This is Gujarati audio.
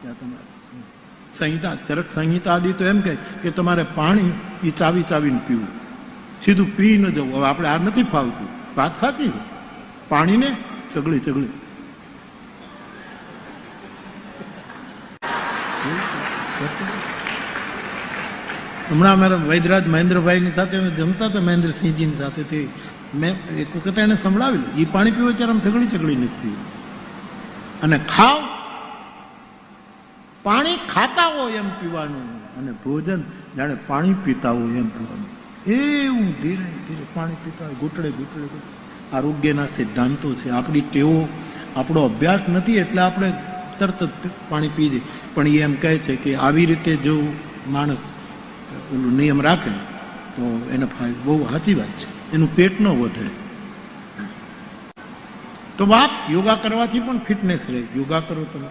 ત્યાં તમારે સંહિતા, ચરક સંહિતા આદિ તો એમ કહે કે તમારે પાણી એ ચાવી ચાવીને પીવું, સીધું પી ન જવું. હવે આપણે આ નથી ફાવતું, વાત સાચી છે. પાણીને ચગળી ચગળી હમણાં અમારા વૈદરાજ મહેન્દ્રભાઈની સાથે અમે જમતા હતા, મહેન્દ્રસિંહજીની સાથે. મેં એક વખત એને સંભળાવેલું, એ પાણી પીવો ત્યારે આમ ચગળી ચગળી નથી પીવું. અને ખાવ, પાણી ખાતા હોય એમ પીવાનું, અને ભોજન જાણે પાણી પીતા હોય એમ પીવાનું. એવું ધીરે ધીરે પાણી પીતા હોય, ઘૂંટડે ઘૂંટડે. આરોગ્યના સિદ્ધાંતો છે. આપણી ટેવો, આપણો અભ્યાસ નથી એટલે આપણે તરત જ પાણી પી જઈએ. પણ એ એમ કહે છે કે આવી રીતે જો માણસ નિયમ રાખે તો એને ફાયદો. બહુ સાચી વાત છે, એનું પેટ ન વધે. તો વાત યોગા કરવાથી પણ ફિટનેસ રહે. યોગા કરો તમે,